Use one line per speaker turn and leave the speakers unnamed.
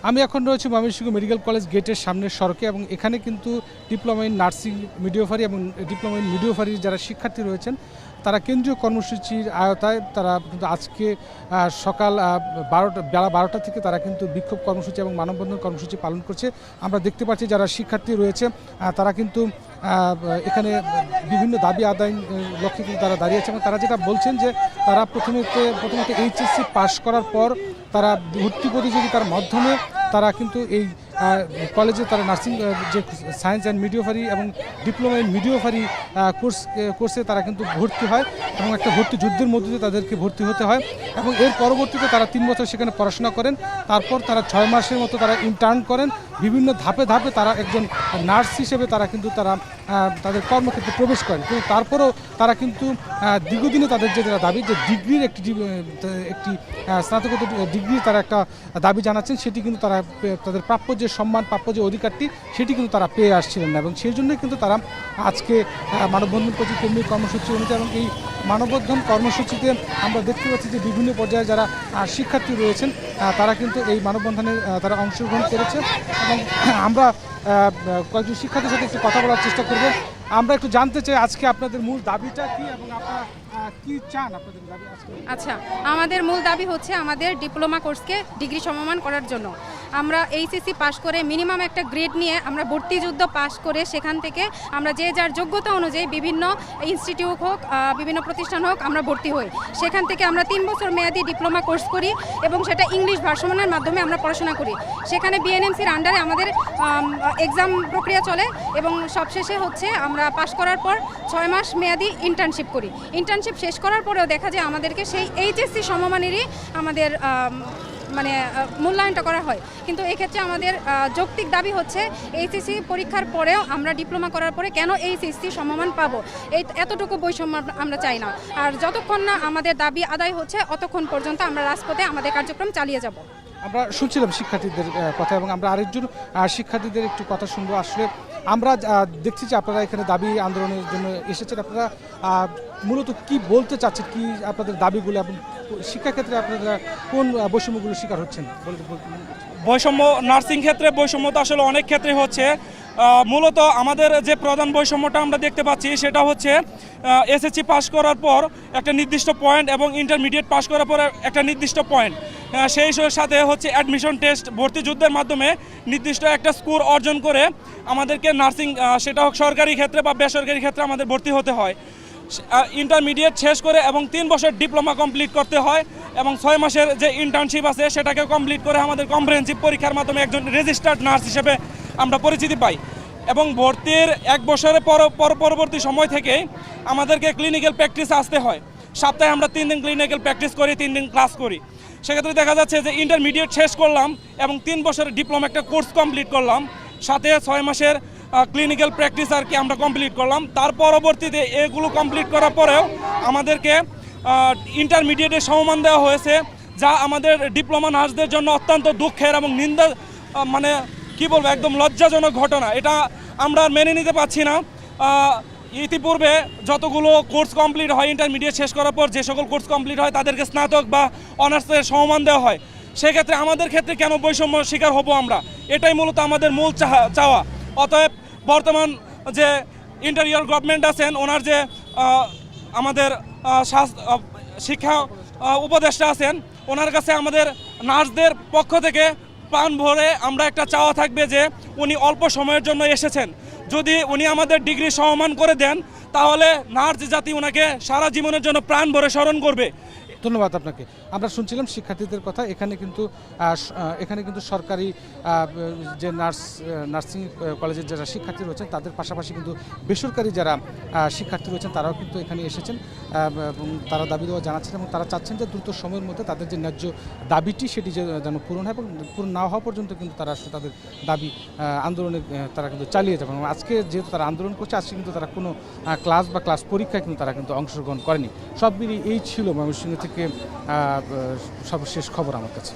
আমি এখন রয়েছি ময়মনসিংহ মেডিকেল কলেজ গেটের সামনের সড়কে এবং এখানে কিন্তু ডিপ্লোমা ইন নার্সিং মিডিওফারি এবং ডিপ্লোমা ইন মিডিওফারির যারা শিক্ষার্থী রয়েছেন তারা কেন্দ্রীয় কর্মসূচির আওতায় তারা কিন্তু আজকে সকাল বেলা 12টা থেকে তারা কিন্তু বিক্ষোভ কর্মসূচি এবং মানববন্ধন কর্মসূচি পালন করছে। আমরা দেখতে পাচ্ছি যারা শিক্ষার্থী রয়েছে তারা কিন্তু এখানে বিভিন্ন দাবি আদায়ের লক্ষ্যে কিন্তু তারা দাঁড়িয়েছে এবং তারা যেটা বলছেন যে তারা প্রথমত এইচএসসি পাশ করার পর তারা ভর্তি প্রতিযোগিতার মাধ্যমে তারা কিন্তু এই কলেজে তারা নার্সিং যে সায়েন্স অ্যান্ড মিডিওফারি এবং ডিপ্লোমা ইন মিডিওফারি কোর্সে তারা কিন্তু ভর্তি হয় এবং একটা ভর্তি যুদ্ধের মধ্যে দিয়ে তাদেরকে ভর্তি হতে হয় এবং এর পরবর্তীতে তারা 3 বছর সেখানে পড়াশোনা করেন। তারপর তারা 6 মাসের মতো তারা ইন্টার্ন করেন। বিভিন্ন ধাপে ধাপে তারা একজন নার্স হিসেবে তারা কিন্তু তাদের কর্মক্ষেত্রে প্রবেশ করেন। কিন্তু তারপরেও তারা কিন্তু দীর্ঘদিনে তাদের যে দাবি যে ডিগ্রির একটি স্নাতকোত্তর ডিগ্রি তারা একটা দাবি জানাচ্ছেন, সেটি কিন্তু তারা তাদের প্রাপ্য যে সম্মান, প্রাপ্য যে অধিকারটি সেটি কিন্তু তারা পেয়ে আসছিলেন না এবং সেই জন্যই কিন্তু তারা আজকে মানববন্ধন করছে তেমনি কর্মসূচি অনুযায়ী। এবং এই মানববন্ধন কর্মসূচিতে আমরা দেখতে পাচ্ছি যে বিভিন্ন পর্যায়ে যারা শিক্ষার্থী রয়েছেন তারা কিন্তু এই মানববন্ধনে তারা অংশগ্রহণ করেছে এবং আমরা কয়েকজন শিক্ষার্থীর সাথে একটু কথা বলার চেষ্টা করব। আমরা একটু জানতে চাই আজকে আপনাদের মূল দাবিটা কি এবং আপনারা কি চান আপনাদের দাবি আজকে?
আচ্ছা, আমাদের মূল দাবি হচ্ছে আমাদের ডিপ্লোমা কোর্সকে ডিগ্রি সমমান করার জন্য। আমরা এইচএসসি পাশ করে মিনিমাম একটা গ্রেড নিয়ে আমরা ভর্তি যুদ্ধ পাশ করে সেখান থেকে আমরা যে যার যোগ্যতা অনুযায়ী বিভিন্ন ইনস্টিটিউট হোক বিভিন্ন প্রতিষ্ঠান হোক আমরা ভর্তি হই। সেখান থেকে আমরা 3 বছর মেয়াদি ডিপ্লোমা কোর্স করি এবং সেটা ইংলিশ ভার্সনের মাধ্যমে আমরা পড়াশোনা করি। সেখানে বিএনএমসির আন্ডারে আমাদের এক্সাম প্রক্রিয়া চলে এবং সবশেষে হচ্ছে আমরা পাশ করার পর 6 মাস মেয়াদি ইন্টার্নশিপ করি। ইন্টার্নশিপ শেষ করার পরেও দেখা যায় আমাদেরকে সেই এইচএসসি সমমানেরই আমাদের মূল্যায়নটা করা হয়। কিন্তু এক্ষেত্রে আমাদের যৌক্তিক দাবি হচ্ছে এইচএসসি পরীক্ষার পরেও আমরা ডিপ্লোমা করার পরে কেন এইচএসসি সমমান পাবো, এতটুকু বৈষম্য আমরা চাই না। আর যতক্ষণ না আমাদের দাবি আদায় হচ্ছে অতক্ষণ পর্যন্ত আমরা রাজপথে আমাদের কার্যক্রম চালিয়ে যাব।
আমরা শুনছিলাম শিক্ষার্থীদের কথা এবং আমরা আরেকজন শিক্ষার্থীদের একটু কথা শুনবো। আসলে আমরা দেখছি যে আপনারা এখানে দাবি আন্দোলনের জন্য এসেছেন। আপনারা মূলত কি বলতে চাচ্ছেন, কি আপনাদের দাবিগুলো এবং শিক্ষাক্ষেত্রে আপনারা কোন বৈষম্যগুলো শিকার হচ্ছেন
বৈষম্য নার্সিং ক্ষেত্রে বৈষম্য তো আসলে অনেক ক্ষেত্রে হচ্ছে। মূলত আমাদের যে প্রধান বৈষম্যটা আমরা দেখতে পাচ্ছি সেটা হচ্ছে এসএসসি পাস করার পর একটা নির্দিষ্ট পয়েন্ট এবং ইন্টারমিডিয়েট পাস করার পর একটা নির্দিষ্ট পয়েন্ট, সেই সাথে হচ্ছে অ্যাডমিশন টেস্ট ভর্তি যুদ্ধের মাধ্যমে নির্দিষ্ট একটা স্কোর অর্জন করে আমাদেরকে নার্সিং সেটা হোক সরকারি ক্ষেত্রে বা বেসরকারি ক্ষেত্রে আমাদের ভর্তি হতে হয়। ইন্টারমিডিয়েট শেষ করে এবং 3 বছর ডিপ্লোমা কমপ্লিট করতে হয় এবং 6 মাসের যে ইন্টার্নশিপ আছে সেটাকে কমপ্লিট করে আমাদের কম্প্রিহেনসিভ পরীক্ষার মাধ্যমে একজন রেজিস্টার্ড নার্স হিসেবে আমরা পরিচিতি পাই এবং ভর্তির 1 বছরের পরবর্তী সময় থেকে আমাদেরকে ক্লিনিক্যাল প্র্যাকটিস আসতে হয়। সপ্তাহে আমরা 3 দিন ক্লিনিক্যাল প্র্যাকটিস করি, 3 দিন ক্লাস করি। সেক্ষেত্রে দেখা যাচ্ছে যে ইন্টারমিডিয়েট শেষ করলাম এবং 3 বছরের ডিপ্লোমা একটা কোর্স কমপ্লিট করলাম, সাথে 6 মাসের ক্লিনিক্যাল প্র্যাকটিস আর কি আমরা কমপ্লিট করলাম। তার পরবর্তীতে এগুলো কমপ্লিট করার পরেও আমাদেরকে ইন্টারমিডিয়েটের সমমান দেওয়া হয়েছে, যা আমাদের ডিপ্লোমা নার্সদের জন্য অত্যন্ত দুঃখের এবং নিন্দা কি বলবো একদম লজ্জাজনক ঘটনা। এটা আমরা মেনে নিতে পারছি না। ইতিপূর্বে যতগুলো কোর্স কমপ্লিট হয় ইন্টারমিডিয়েট শেষ করার পর যে সকল কোর্স কমপ্লিট হয় তাদেরকে স্নাতক বা অনার্সের সমমান দেওয়া হয়। সেক্ষেত্রে আমাদের ক্ষেত্রে কেন বৈষম্য শিকার হব আমরা, এটাই মূলত আমাদের মূল চাওয়া। অতএব বর্তমান যে ইন্টেরিয়র গভর্নমেন্ট আছেন ওনার যে আমাদের শিক্ষা উপদেষ্টা আছেন ওনার কাছে আমাদের নার্সদের পক্ষ থেকে প্রাণ ভরে আমরা একটা চাওয়া থাকবে যে উনি অল্প সময়ের জন্য এসেছেন, যদি উনি আমাদের ডিগ্রি সমমান করে দেন তাহলে নার্স জাতি ওনাকে সারা জীবনের জন্য প্রাণ ভরে স্মরণ করবে।
ধন্যবাদ আপনাকে। আমরা শুনছিলাম শিক্ষার্থীদের কথা। এখানে কিন্তু সরকারি যে নার্সিং কলেজের যারা শিক্ষার্থী রয়েছেন তাদের পাশাপাশি কিন্তু বেসরকারি যারা শিক্ষার্থী রয়েছেন তারাও কিন্তু এখানে এসেছেন এবং তারা দাবি দেওয়া জানাচ্ছেন এবং তারা চাচ্ছেন যে দ্রুত সময়ের মধ্যে তাদের যে ন্যায্য দাবিটি সেটি যেন পূরণ হয় এবং পূরণ না হওয়া পর্যন্ত কিন্তু তারা তাদের দাবি আন্দোলনে তারা কিন্তু চালিয়ে যাবেন। আজকে যেহেতু তারা আন্দোলন করছে, আজকে কিন্তু তারা কোনো ক্লাস পরীক্ষায় কিন্তু তারা কিন্তু অংশগ্রহণ করেনি। সব মিলিয়ে এই ছিল ময়মনসিংহ থেকে সর্বশেষ খবর আমার কাছে।